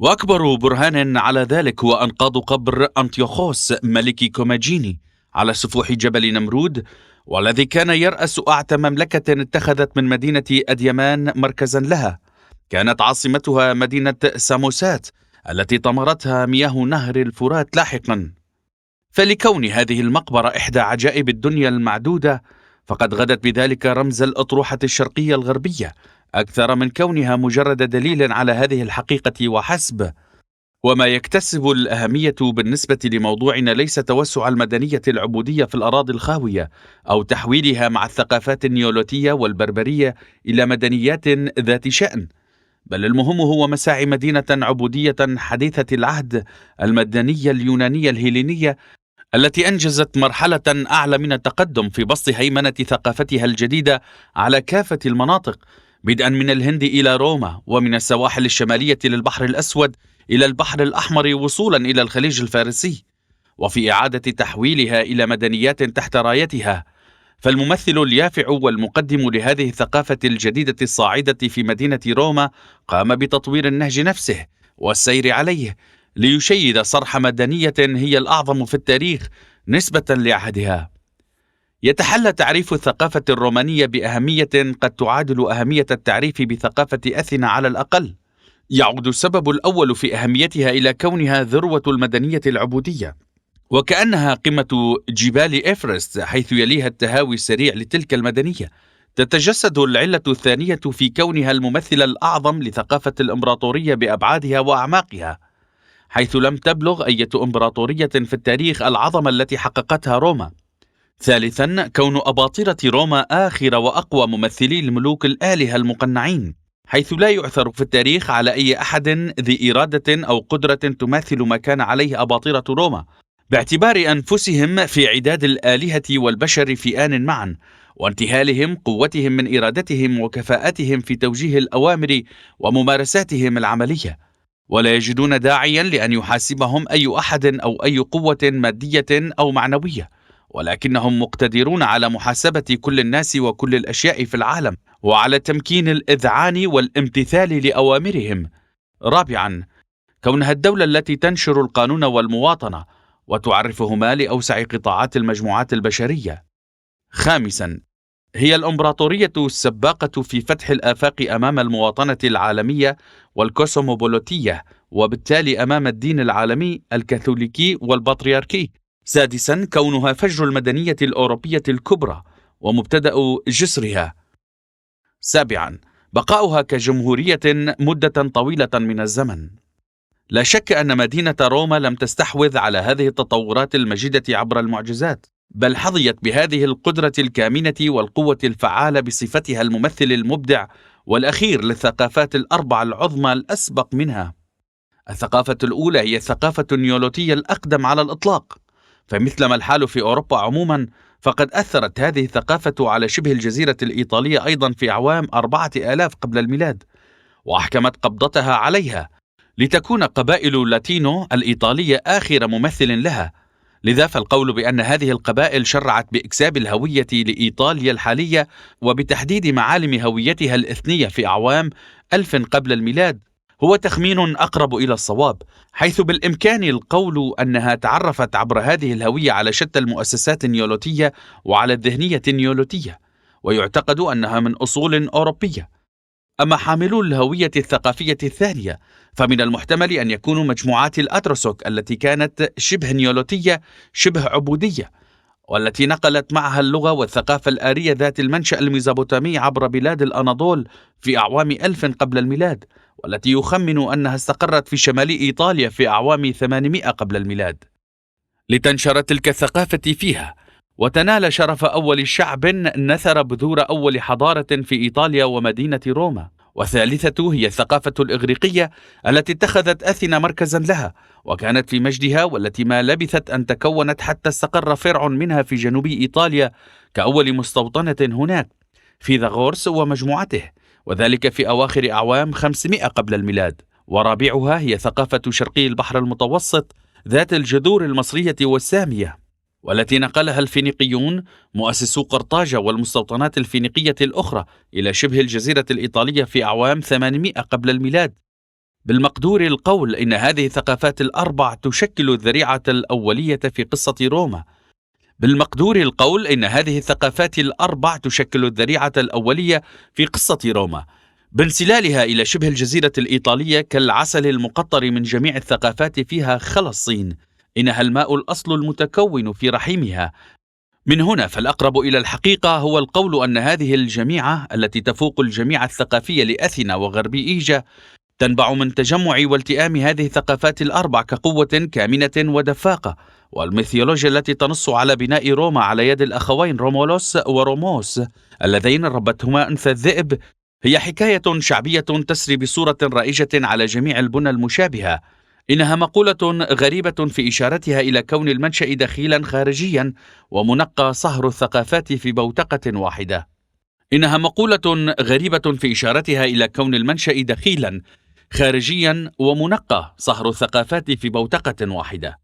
وأكبر برهان على ذلك هو أنقاض قبر أنطيوخوس ملك كوماجيني على سفوح جبل نمرود، والذي كان يرأس أعتى مملكة اتخذت من مدينة أديمان مركزا لها. كانت عاصمتها مدينة ساموسات التي طمرتها مياه نهر الفرات لاحقا. فلكون هذه المقبرة إحدى عجائب الدنيا المعدودة، فقد غدت بذلك رمز الأطروحة الشرقية الغربية أكثر من كونها مجرد دليل على هذه الحقيقة وحسب. وما يكتسب الأهمية بالنسبة لموضوعنا ليس توسع المدنية العبودية في الأراضي الخاوية أو تحويلها مع الثقافات النيولوتية والبربرية إلى مدنيات ذات شأن، بل المهم هو مساعي مدينة عبودية حديثة العهد المدنية اليونانية الهيلينية التي أنجزت مرحلة أعلى من التقدم في بسط هيمنة ثقافتها الجديدة على كافة المناطق، بدءا من الهند إلى روما، ومن السواحل الشمالية للبحر الأسود إلى البحر الأحمر، وصولا إلى الخليج الفارسي، وفي إعادة تحويلها إلى مدنيات تحت رايتها. فالممثل اليافع والمقدم لهذه الثقافة الجديدة الصاعدة في مدينة روما قام بتطوير النهج نفسه والسير عليه ليشيد صرح مدنية هي الأعظم في التاريخ نسبة لعهدها. يتحلى تعريف الثقافة الرومانية بأهمية قد تعادل أهمية التعريف بثقافة أثينا على الأقل. يعود السبب الأول في أهميتها إلى كونها ذروة المدنية العبودية، وكأنها قمة جبال إيفرست حيث يليها التهاوي السريع لتلك المدنية. تتجسد العلة الثانية في كونها الممثل الأعظم لثقافة الإمبراطورية بأبعادها وأعماقها، حيث لم تبلغ أي إمبراطورية في التاريخ العظمة التي حققتها روما. ثالثا، كون أباطرة روما آخر وأقوى ممثلي الملوك الآلهة المقنعين، حيث لا يعثر في التاريخ على أي أحد ذي إرادة أو قدرة تماثل ما كان عليه أباطرة روما، باعتبار أنفسهم في عداد الآلهة والبشر في آن معا، وانتهالهم قوتهم من إرادتهم وكفاءتهم في توجيه الأوامر وممارساتهم العملية، ولا يجدون داعيا لأن يحاسبهم أي أحد أو أي قوة مادية أو معنوية، ولكنهم مقتدرون على محاسبة كل الناس وكل الأشياء في العالم، وعلى تمكين الإذعان والامتثال لأوامرهم. رابعا، كونها الدولة التي تنشر القانون والمواطنة وتعرفهما لأوسع قطاعات المجموعات البشرية. خامسا، هي الإمبراطورية السباقة في فتح الآفاق أمام المواطنة العالمية والكوسموبولوتية، وبالتالي أمام الدين العالمي الكاثوليكي والبطريركي. سادسا، كونها فجر المدنية الأوروبية الكبرى ومبتدأ جسرها. سابعا، بقاؤها كجمهورية مدة طويلة من الزمن. لا شك أن مدينة روما لم تستحوذ على هذه التطورات المجيدة عبر المعجزات، بل حظيت بهذه القدرة الكامنة والقوة الفعالة بصفتها الممثل المبدع والأخير للثقافات الأربع العظمى الأسبق منها. الثقافة الأولى هي الثقافة النيولوتية الأقدم على الإطلاق، فمثلما الحال في أوروبا عموما، فقد أثرت هذه الثقافة على شبه الجزيرة الإيطالية أيضا في أعوام 4000 قبل الميلاد، وأحكمت قبضتها عليها لتكون قبائل لاتينو الإيطالية آخر ممثل لها. لذا فالقول بأن هذه القبائل شرعت بإكساب الهوية لإيطاليا الحالية وبتحديد معالم هويتها الإثنية في أعوام 1000 قبل الميلاد هو تخمين أقرب إلى الصواب، حيث بالإمكان القول أنها تعرفت عبر هذه الهوية على شتى المؤسسات النيولوتية وعلى الذهنية النيولوتية، ويعتقد أنها من أصول أوروبية. أما حاملو الهوية الثقافية الثانية فمن المحتمل أن يكونوا مجموعات الأتروسوك التي كانت شبه نيولوتية شبه عبودية، والتي نقلت معها اللغة والثقافة الآرية ذات المنشأ الميزوبوتامي عبر بلاد الأناضول في أعوام 1000 قبل الميلاد، والتي يخمن أنها استقرت في شمال إيطاليا في أعوام 800 قبل الميلاد، لتنشر تلك الثقافة فيها وتنال شرف أول شعب نثر بذور أول حضارة في إيطاليا ومدينة روما. والثالثة هي الثقافة الإغريقية التي اتخذت أثينا مركزا لها وكانت في مجدها، والتي ما لبثت أن تكونت حتى استقر فرع منها في جنوب إيطاليا كأول مستوطنة هناك فيثاغورس ومجموعته، وذلك في أواخر أعوام 500 قبل الميلاد. ورابعها هي ثقافة شرقي البحر المتوسط ذات الجذور المصرية والسامية، والتي نقلها الفينيقيون مؤسسو قرطاجة والمستوطنات الفينيقية الأخرى إلى شبه الجزيرة الإيطالية في أعوام 800 قبل الميلاد. بالمقدور القول إن هذه الثقافات الأربع تشكل الذريعة الأولية في قصة روما. بالمقدور القول إن هذه الثقافات الأربع تشكل الذريعة الأولية في قصة روما، بانسلالها إلى شبه الجزيرة الإيطالية كالعسل المقطر من جميع الثقافات فيها خلا الصين. إنها الماء الأصل المتكون في رحمها. من هنا فالأقرب إلى الحقيقة هو القول أن هذه الجميعة التي تفوق الجميع الثقافية لأثينا وغرب إيجا تنبع من تجمع والتئام هذه الثقافات الأربع كقوة كامنة ودفاقة. والميثولوجيا التي تنص على بناء روما على يد الأخوين رومولوس وروموس اللذين ربتهما أنثى الذئب هي حكاية شعبية تسري بصورة رائجة على جميع البنى المشابهة. إنها مقولة غريبة في إشارتها إلى كون المنشأ دخيلا خارجيا ومنقى صهر الثقافات في بوتقة واحدة. إنها مقولة غريبة في إشارتها إلى كون المنشأ دخيلا خارجيا ومنقى صهر الثقافات في بوتقة واحدة.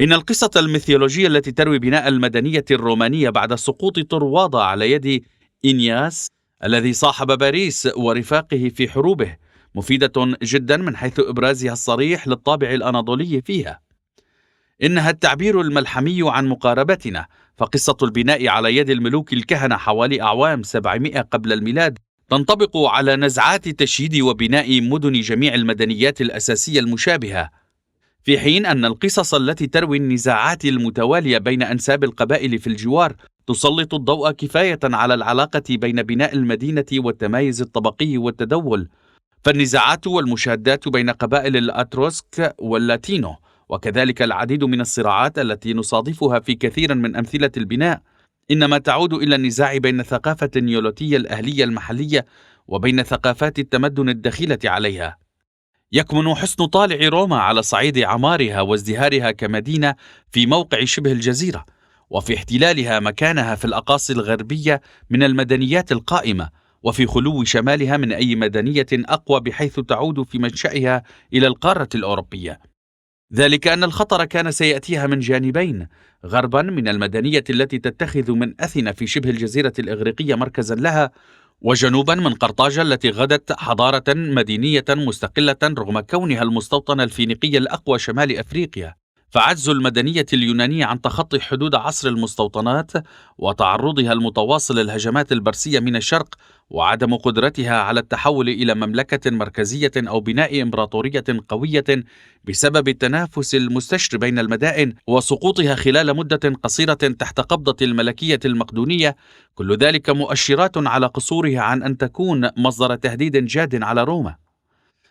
إن القصة الميثولوجية التي تروي بناء المدنية الرومانية بعد سقوط طروادة على يد إنياس الذي صاحب باريس ورفاقه في حروبه مفيدة جدا من حيث إبرازها الصريح للطابع الأناضولي فيها. إنها التعبير الملحمي عن مقاربتنا، فقصة البناء على يد الملوك الكهنة حوالي أعوام 700 قبل الميلاد تنطبق على نزعات تشييد وبناء مدن جميع المدنيات الأساسية المشابهة، في حين أن القصص التي تروي النزاعات المتوالية بين أنساب القبائل في الجوار تسلط الضوء كفاية على العلاقة بين بناء المدينة والتمايز الطبقي والتدول. فالنزاعات والمشادات بين قبائل الأتروسك واللاتينو وكذلك العديد من الصراعات التي نصادفها في كثير من أمثلة البناء إنما تعود إلى النزاع بين الثقافة النيولوتية الأهلية المحلية وبين ثقافات التمدن الدخيلة عليها. يكمن حسن طالع روما على صعيد عمارها وازدهارها كمدينة في موقع شبه الجزيرة، وفي احتلالها مكانها في الأقاصي الغربية من المدنيات القائمة، وفي خلو شمالها من أي مدنية أقوى بحيث تعود في منشأها إلى القارة الأوروبية. ذلك أن الخطر كان سيأتيها من جانبين: غربا من المدنية التي تتخذ من أثينا في شبه الجزيرة الإغريقية مركزا لها، وجنوبا من قرطاجة التي غدت حضارة مدينية مستقلة رغم كونها المستوطن الفينيقي الأقوى شمال أفريقيا. فعجز المدنية اليونانية عن تخطي حدود عصر المستوطنات وتعرضها المتواصل للهجمات البرسية من الشرق، وعدم قدرتها على التحول إلى مملكة مركزية أو بناء إمبراطورية قوية بسبب التنافس المستشري بين المدائن وسقوطها خلال مدة قصيرة تحت قبضة الملكية المقدونية، كل ذلك مؤشرات على قصورها عن أن تكون مصدر تهديد جاد على روما،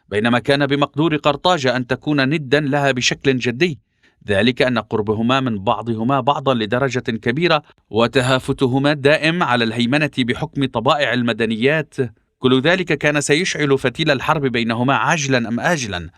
بينما كان بمقدور قرطاجة أن تكون ندا لها بشكل جدي، ذلك أن قربهما من بعضهما بعضا لدرجة كبيرة وتهافتهما الدائم على الهيمنة بحكم طبائع المدنيات، كل ذلك كان سيشعل فتيل الحرب بينهما عاجلا أم آجلا.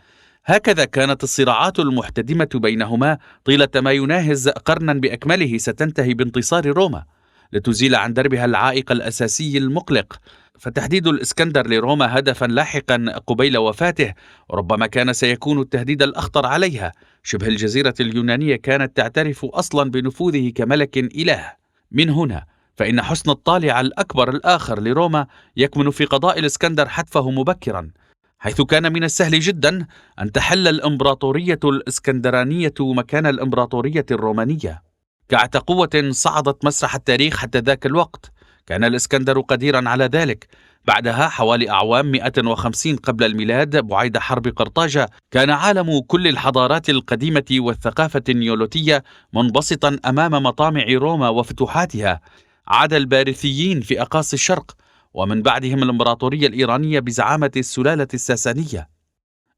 هكذا كانت الصراعات المحتدمة بينهما طيلة ما يناهز قرنا بأكمله ستنتهي بانتصار روما لتزيل عن دربها العائق الأساسي المقلق. فتحديد الإسكندر لروما هدفا لاحقا قبيل وفاته ربما كان سيكون التهديد الأخطر عليها. شبه الجزيرة اليونانية كانت تعترف أصلا بنفوذه كملك إله. من هنا فإن حسن الطالع الأكبر الآخر لروما يكمن في قضاء الإسكندر حتفه مبكرا، حيث كان من السهل جدا أن تحل الإمبراطورية الإسكندرانية مكان الإمبراطورية الرومانية كعتقوة صعدت مسرح التاريخ حتى ذاك الوقت. كان الإسكندر قديرا على ذلك. بعدها حوالي أعوام 150 قبل الميلاد بعيد حرب قرطاجة كان عالم كل الحضارات القديمة والثقافة النيولوتية منبسطا أمام مطامع روما وفتوحاتها. عاد البارثيين في أقاصي الشرق ومن بعدهم الإمبراطورية الإيرانية بزعامة السلالة الساسانية.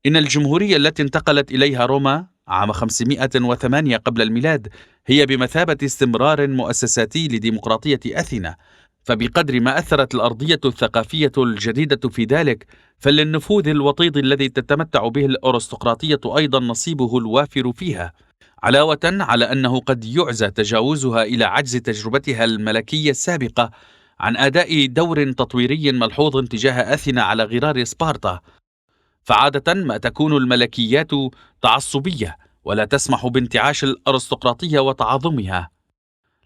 إن الجمهورية التي انتقلت إليها روما عام 508 قبل الميلاد هي بمثابة استمرار مؤسساتي لديمقراطية أثينا، فبقدر ما أثرت الأرضية الثقافية الجديدة في ذلك، فللنفوذ الوطيد الذي تتمتع به الأرستقراطية أيضا نصيبه الوافر فيها، علاوة على أنه قد يعزى تجاوزها إلى عجز تجربتها الملكية السابقة عن أداء دور تطويري ملحوظ تجاه أثينا على غرار سبارتا. فعادة ما تكون الملكيات تعصبية ولا تسمح بانتعاش الأرستقراطية وتعاظمها.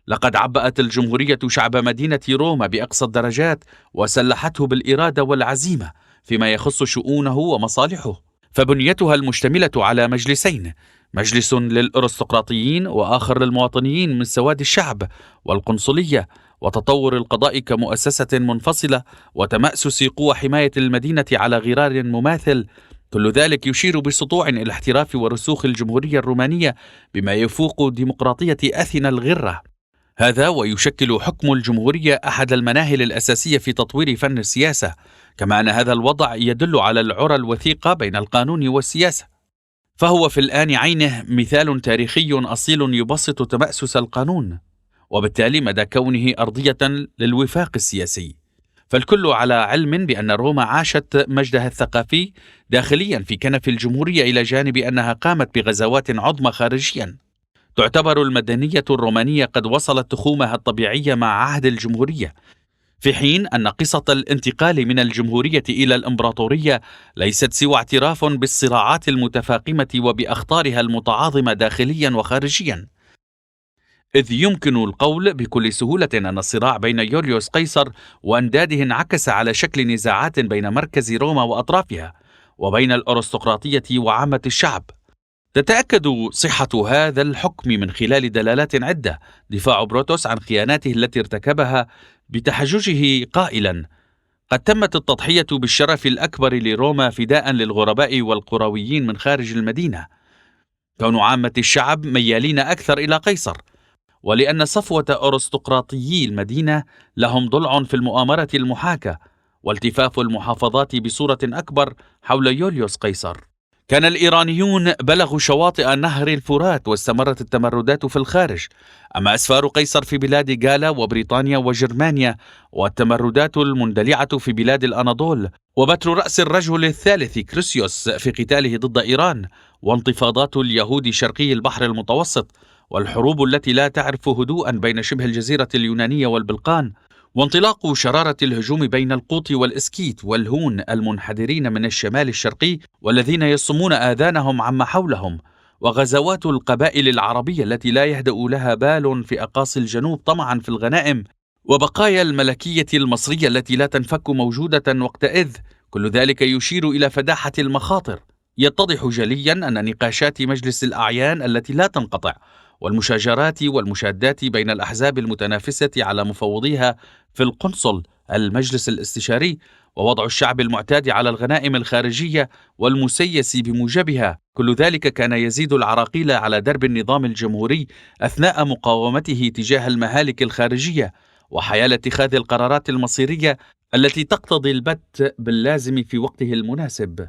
لقد عبأت الجمهورية شعب مدينة روما بأقصى الدرجات وسلحته بالإرادة والعزيمة فيما يخص شؤونه ومصالحه. فبنيتها المشتملة على مجلسين: مجلس للأرستقراطيين وآخر للمواطنيين من سواد الشعب، والقنصلية، وتطور القضاء كمؤسسة منفصلة، وتمأسس قوى حماية المدينة على غرار مماثل. كل ذلك يشير بسطوع إلى احتراف ورسوخ الجمهورية الرومانية بما يفوق ديمقراطية أثينا الغرة. هذا ويشكل حكم الجمهورية أحد المناهل الأساسية في تطوير فن السياسة، كما أن هذا الوضع يدل على العرى الوثيقة بين القانون والسياسة، فهو في الآن عينه مثال تاريخي أصيل يبسط تمأسس القانون، وبالتالي مدى كونه أرضية للوفاق السياسي. فالكل على علم بأن روما عاشت مجدها الثقافي داخليا في كنف الجمهورية، إلى جانب أنها قامت بغزوات عظمى خارجيا. تعتبر المدنية الرومانية قد وصلت تخومها الطبيعية مع عهد الجمهورية، في حين أن قصة الانتقال من الجمهورية إلى الإمبراطورية ليست سوى اعتراف بالصراعات المتفاقمة وبأخطارها المتعاظمة داخليا وخارجيا. إذ يمكن القول بكل سهولة أن الصراع بين يوليوس قيصر وأنداده انعكس على شكل نزاعات بين مركز روما وأطرافها، وبين الأرستقراطية وعامة الشعب. تتأكد صحة هذا الحكم من خلال دلالات عدة: دفاع بروتوس عن خياناته التي ارتكبها بتحججه قائلا: قد تمت التضحية بالشرف الأكبر لروما فداء للغرباء والقرويين من خارج المدينة. كون عامة الشعب ميالين أكثر إلى قيصر، ولأن صفوة أرستقراطيي المدينة لهم ضلع في المؤامرة المحاكاة، والتفاف المحافظات بصورة أكبر حول يوليوس قيصر. كان الإيرانيون بلغوا شواطئ نهر الفرات، واستمرت التمردات في الخارج. أما أسفار قيصر في بلاد غالا وبريطانيا وجرمانيا، والتمردات المندلعة في بلاد الأناضول، وبتر رأس الرجل الثالث كريسيوس في قتاله ضد إيران، وانتفاضات اليهود شرقي البحر المتوسط، والحروب التي لا تعرف هدوءا بين شبه الجزيرة اليونانية والبلقان، وانطلاق شرارة الهجوم بين القوط والإسكيت والهون المنحدرين من الشمال الشرقي والذين يصمون آذانهم عما حولهم، وغزوات القبائل العربية التي لا يهدأ لها بال في أقاصي الجنوب طمعا في الغنائم، وبقايا الملكية المصرية التي لا تنفك موجودة وقتئذ. كل ذلك يشير إلى فداحة المخاطر. يتضح جليا أن نقاشات مجلس الأعيان التي لا تنقطع، والمشاجرات والمشادات بين الأحزاب المتنافسة على مفوضيها في القنصل المجلس الاستشاري، ووضع الشعب المعتاد على الغنائم الخارجية والمسيس بموجبها، كل ذلك كان يزيد العراقيل على درب النظام الجمهوري أثناء مقاومته تجاه المهالك الخارجية، وحيال اتخاذ القرارات المصيرية التي تقتضي البت باللازم في وقته المناسب.